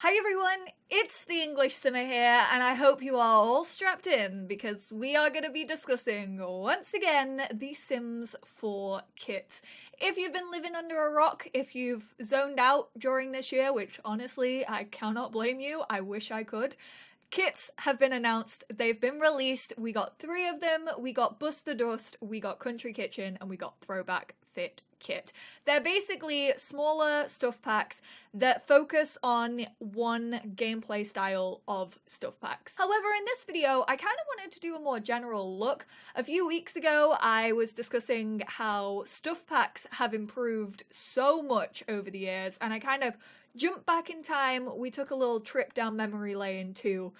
Hi everyone, it's the EnglishSimmer here, and I hope you are all strapped in because we are going to be discussing, once again, the Sims 4 kit. If you've been living under a rock, if you've zoned out during this year, which honestly, I cannot blame you, I wish I could, kits have been announced, they've been released, we got 3 of them, we got Bust the Dust, we got Country Kitchen, and we got Throwback Fit Kit. They're basically smaller stuff packs that focus on one gameplay style of stuff packs. However, in this video, I kind of wanted to do a more general look. A few weeks ago, I was discussing how stuff packs have improved so much over the years, and I kind of jumped back in time. We took a little trip down memory lane to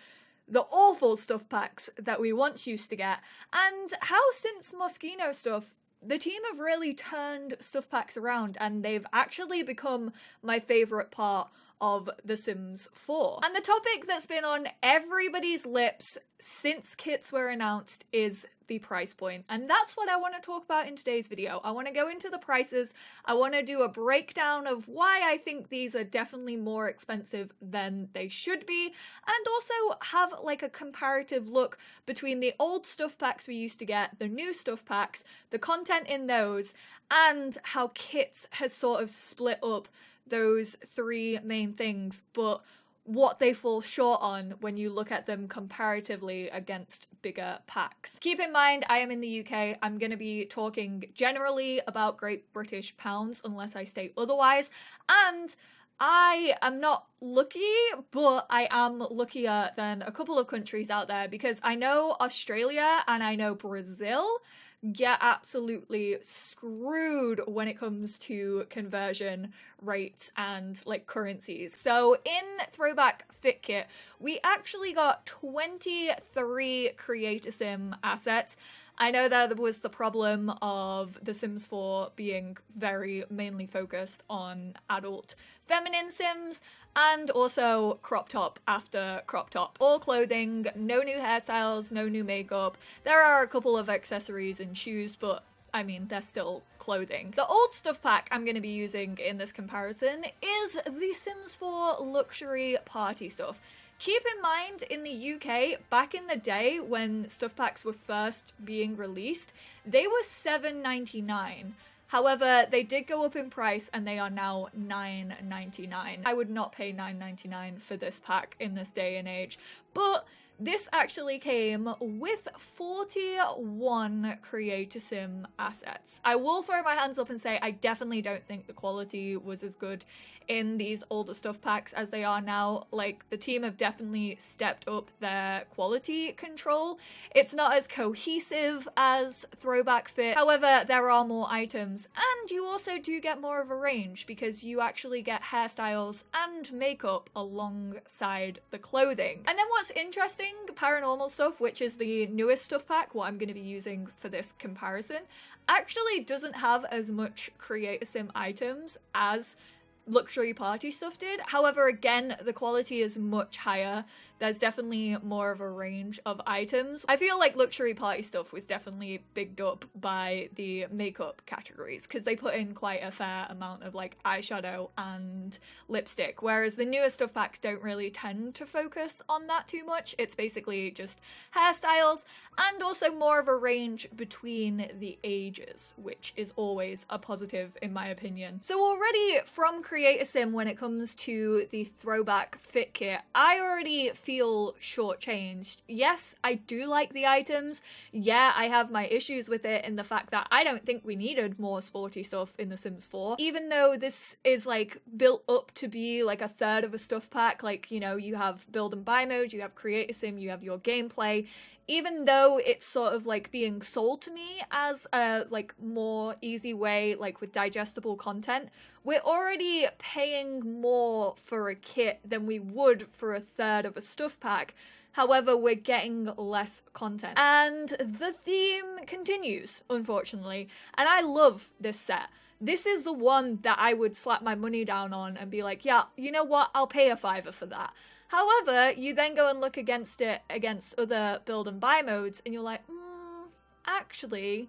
the awful stuff packs that we once used to get, and how since Moschino stuff, the team have really turned stuff packs around and they've actually become my favourite part of The Sims 4. And the topic that's been on everybody's lips since kits were announced is the price point. And that's what I want to talk about in today's video. I want to go into the prices, I want to do a breakdown of why I think these are definitely more expensive than they should be, and also have like a comparative look between the old stuff packs we used to get, the new stuff packs, the content in those, and how kits has sort of split up those 3 main things, but what they fall short on when you look at them comparatively against bigger packs. Keep in mind, I am in the UK. I'm going to be talking generally about Great British pounds unless I state otherwise, and I am not lucky, but I am luckier than a couple of countries out there because I know Australia and I know Brazil get absolutely screwed when it comes to conversion rates and like currencies. So in Throwback Fit Kit, we actually got 23 Create a Sim assets. I know that there was the problem of The Sims 4 being very mainly focused on adult feminine Sims, and also crop top after crop top. All clothing, no new hairstyles, no new makeup. There are a couple of accessories and shoes, but I mean, they're still clothing. The old stuff pack I'm going to be using in this comparison is The Sims 4 luxury party stuff. Keep in mind, in the UK, back in the day when stuff packs were first being released, they were $7.99. However, they did go up in price and they are now $9.99. I would not pay $9.99 for this pack in this day and age, but this actually came with 41 Create a Sim assets. I will throw my hands up and say I definitely don't think the quality was as good in these older stuff packs as they are now. Like, the team have definitely stepped up their quality control. It's not as cohesive as Throwback Fit. However, there are more items, and you also do get more of a range because you actually get hairstyles and makeup alongside the clothing. And then what's interesting, paranormal stuff, which is the newest stuff pack, what I'm going to be using for this comparison, actually doesn't have as much Create a Sim items as luxury party stuff did. However, again, the quality is much higher. There's definitely more of a range of items. I feel like luxury party stuff was definitely bigged up by the makeup categories because they put in quite a fair amount of like eyeshadow and lipstick, whereas the newer stuff packs don't really tend to focus on that too much. It's basically just hairstyles and also more of a range between the ages, which is always a positive in my opinion. So already from Create a Sim, when it comes to the Throwback Fit Kit, I already feel shortchanged. Yes, I do like the items. Yeah, I have my issues with it in the fact that I don't think we needed more sporty stuff in The Sims 4. Even though this is like built up to be like a third of a stuff pack, like, you know, you have build and buy mode, you have Create a Sim, you have your gameplay. Even though it's sort of like being sold to me as a like more easy way, like with digestible content, we're already paying more for a kit than we would for a third of a stuff pack. However, we're getting less content. And the theme continues, unfortunately. And I love this set. This is the one that I would slap my money down on and be like, yeah, you know what, I'll pay a $5 for that. However, you then go and look against it against other build and buy modes and you're like, actually,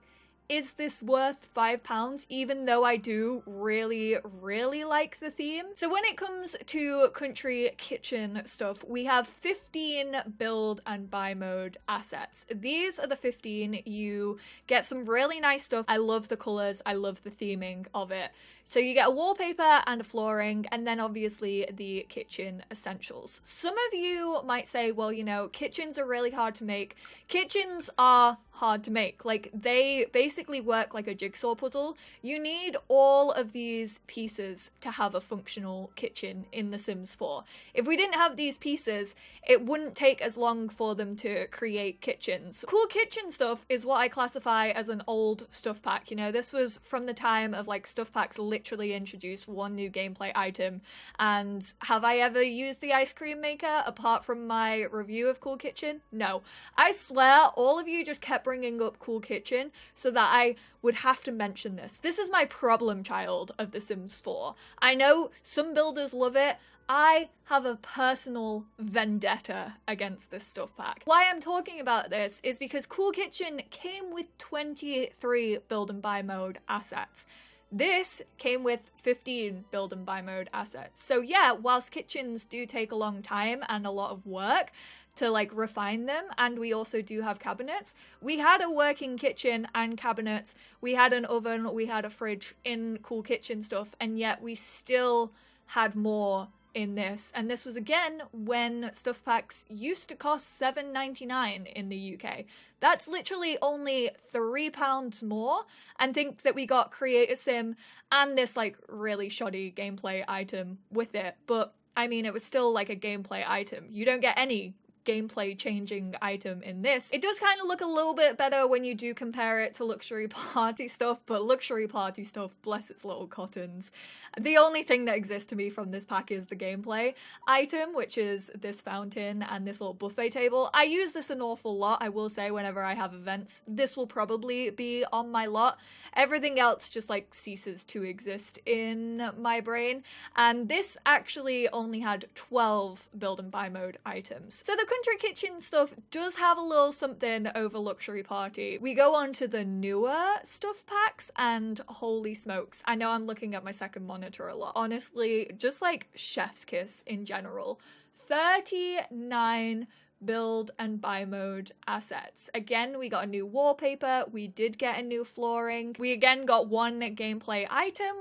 is this worth £5? Even though I do really, really like the theme. So when it comes to country kitchen stuff, we have 15 build and buy mode assets. These are the 15. You get some really nice stuff. I love the colors. I love the theming of it. So you get a wallpaper and a flooring, and then obviously the kitchen essentials. Some of you might say, well, you know, kitchens are really hard to make. Kitchens are hard to make. Like, they basically work like a jigsaw puzzle. You need all of these pieces to have a functional kitchen in The Sims 4. If we didn't have these pieces, it wouldn't take as long for them to create kitchens. Cool kitchen stuff is what I classify as an old stuff pack. You know, this was from the time of like stuff packs literally introduced one new gameplay item. And have I ever used the ice cream maker apart from my review of Cool Kitchen? No. I swear all of you just kept bringing up Cool Kitchen so that I would have to mention this. This is my problem child of The Sims 4. I know some builders love it. I have a personal vendetta against this stuff pack. Why I'm talking about this is because Cool Kitchen came with 23 build and buy mode assets. This came with 15 build and buy mode assets. So yeah, whilst kitchens do take a long time and a lot of work to like refine them, and we also do have cabinets, we had a working kitchen and cabinets, we had an oven, we had a fridge in Cool Kitchen stuff, and yet we still had more in this. And this was again when stuff packs used to cost $7.99 in the UK. That's literally only £3 more, and think that we got Create a Sim and this like really shoddy gameplay item with it. But I mean, it was still like a gameplay item. You don't get any gameplay changing item in this. It does kind of look a little bit better when you do compare it to luxury party stuff, but luxury party stuff, bless its little cottons. The only thing that exists to me from this pack is the gameplay item, which is this fountain and this little buffet table. I use this an awful lot, I will say, whenever I have events. This will probably be on my lot. Everything else just like ceases to exist in my brain, and this actually only had 12 build and buy mode items. So the country kitchen stuff does have a little something over luxury party. We go on to the newer stuff packs, and holy smokes, I know I'm looking at my second monitor a lot. Honestly, just like chef's kiss in general. 39 build and buy mode assets. Again, we got a new wallpaper, we did get a new flooring, we again got one gameplay item,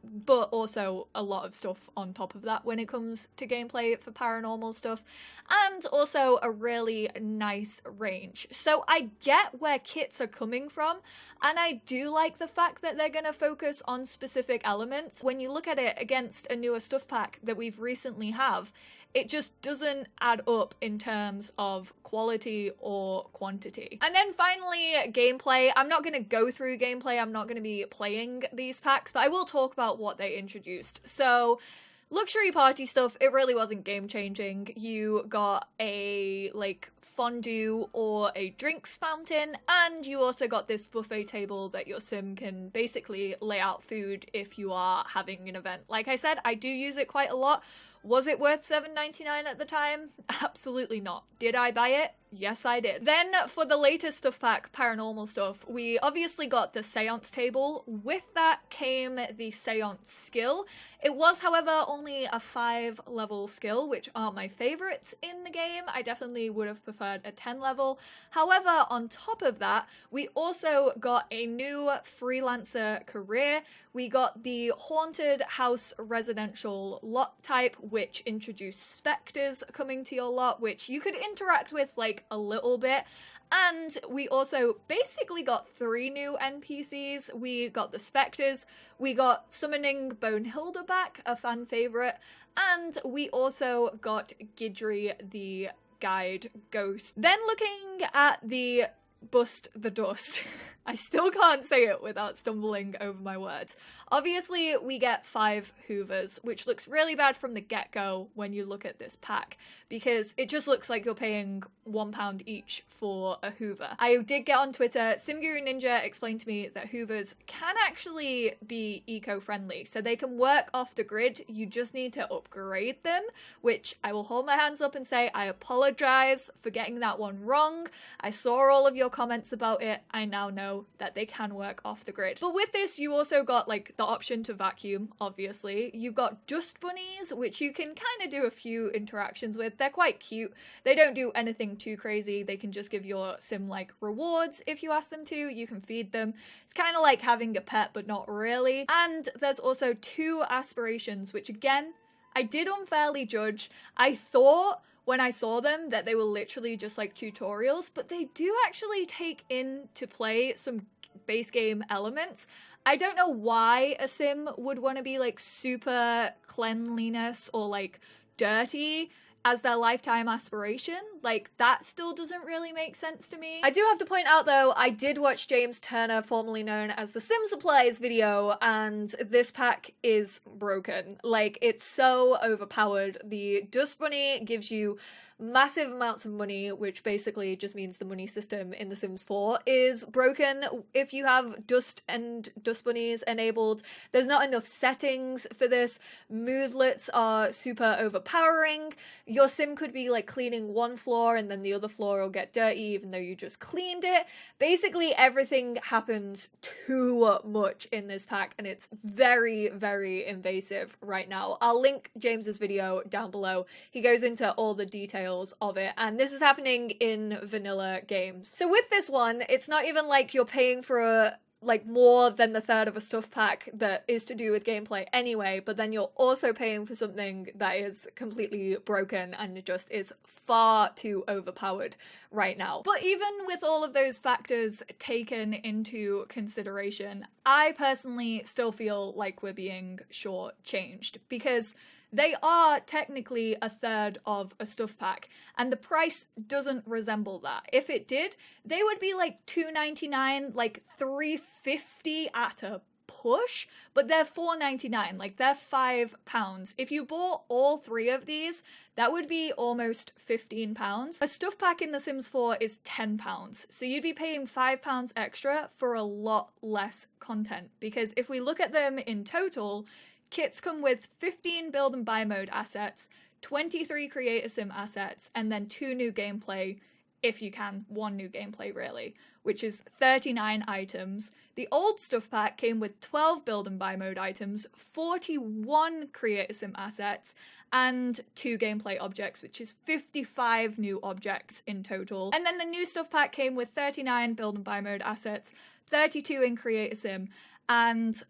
but also a lot of stuff on top of that when it comes to gameplay for paranormal stuff, and also a really nice range. So I get where kits are coming from, and I do like the fact that they're going to focus on specific elements. When you look at it against a newer stuff pack that we've recently have, it just doesn't add up in terms of quality or quantity. And then finally, gameplay. I'm not going to go through gameplay, I'm not going to be playing these packs, but I will talk about what they introduced. So luxury party stuff, it really wasn't game changing. You got a like fondue or a drinks fountain, and you also got this buffet table that your sim can basically lay out food if you are having an event. Like I said, I do use it quite a lot. Was it worth $7.99 at the time? Absolutely not. Did I buy it? Yes, I did. Then for the latest stuff pack, paranormal stuff, we obviously got the seance table. With that came the seance skill. It was, however, only a 5-level skill, which aren't my favorites in the game. I definitely would have preferred a 10 level. However, on top of that, we also got a new freelancer career. We got the haunted house residential lot type, which introduced specters coming to your lot, which you could interact with like a little bit. And we also basically got 3 new NPCs. We got the specters, we got summoning Bonehilda back, a fan favorite, and we also got Gidry the guide ghost. Then looking at the bust the dust. I still can't say it without stumbling over my words. Obviously, we get 5 hoovers, which looks really bad from the get-go when you look at this pack, because it just looks like you're paying £1 each for a hoover. I did get on Twitter, SimGuru Ninja explained to me that hoovers can actually be eco-friendly, so they can work off the grid, you just need to upgrade them, which I will hold my hands up and say I apologize for getting that one wrong. I saw all of your comments about it, I now know that they can work off the grid. But with this, you also got like the option to vacuum, obviously. You've got dust bunnies, which you can kind of do a few interactions with. They're quite cute. They don't do anything too crazy. They can just give your sim like rewards if you ask them to. You can feed them. It's kind of like having a pet, but not really. And there's also 2 aspirations, which again, I did unfairly judge. I thought when I saw them that they were literally just like tutorials, but they do actually take into play some base game elements. I don't know why a sim would want to be like super cleanliness or like dirty as their lifetime aspiration. Like, that still doesn't really make sense to me. I do have to point out though, I did watch James Turner, formerly known as the Sim Supplies video, and this pack is broken. Like, it's so overpowered. The Dust Bunny gives you massive amounts of money, which basically just means the money system in The Sims 4 is broken. If you have dust and dust bunnies enabled, there's not enough settings for this. Moodlets are super overpowering. Your sim could be like cleaning one floor and then the other floor will get dirty even though you just cleaned it. Basically everything happens too much in this pack and it's very, very invasive right now. I'll link James's video down below. He goes into all the details of it, and this is happening in vanilla games. So with this one, it's not even like you're paying for like more than the third of a stuff pack that is to do with gameplay anyway, but then you're also paying for something that is completely broken and it just is far too overpowered right now. But even with all of those factors taken into consideration, I personally still feel like we're being shortchanged because they are technically a third of a stuff pack, and the price doesn't resemble that. If it did, they would be like $2.99, like $3.50 at a push, but they're $4.99, like they're £5. If you bought all 3 of these, that would be almost £15. A stuff pack in The Sims 4 is £10, so you'd be paying £5 extra for a lot less content, because if we look at them in total, kits come with 15 build and buy mode assets, 23 create a sim assets, and then 2 new gameplay, if you can, 1 new gameplay really, which is 39 items. The old stuff pack came with 12 build and buy mode items, 41 create a sim assets, and 2 gameplay objects, which is 55 new objects in total. And then the new stuff pack came with 39 build and buy mode assets, 32 in create a sim, and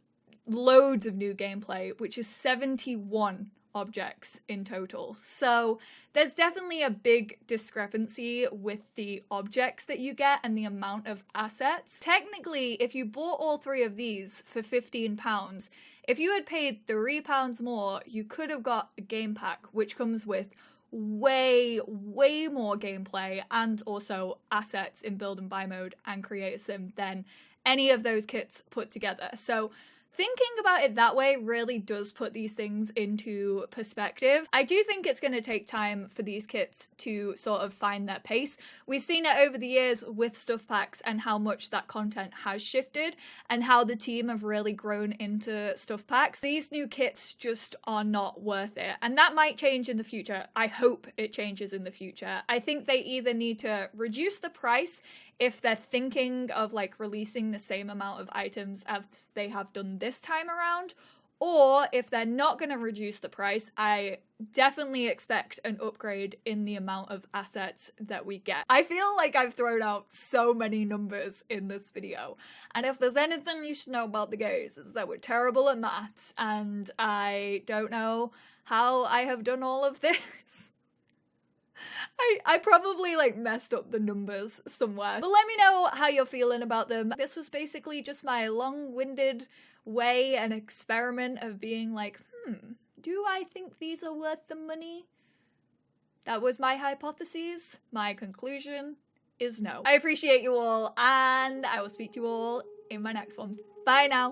loads of new gameplay, which is 71 objects in total. So there's definitely a big discrepancy with the objects that you get and the amount of assets. Technically, if you bought all 3 of these for £15, if you had paid £3 more, you could have got a game pack, which comes with way more gameplay and also assets in build and buy mode and create a sim than any of those kits put together. So thinking about it that way really does put these things into perspective. I do think it's going to take time for these kits to sort of find their pace. We've seen it over the years with stuff packs and how much that content has shifted and how the team have really grown into stuff packs. These new kits just are not worth it, and that might change in the future. I hope it changes in the future. I think they either need to reduce the price if they're thinking of like releasing the same amount of items as they have done this time around, or if they're not going to reduce the price, I definitely expect an upgrade in the amount of assets that we get. I feel like I've thrown out so many numbers in this video, and if there's anything you should know about the guys, is that we're terrible at maths, and I don't know how I have done all of this. I probably like messed up the numbers somewhere, but let me know how you're feeling about them. This was basically just my long-winded way, an experiment of being like, do I think these are worth the money? That was my hypothesis. My conclusion is no. I appreciate you all, and I will speak to you all in my next one. Bye now.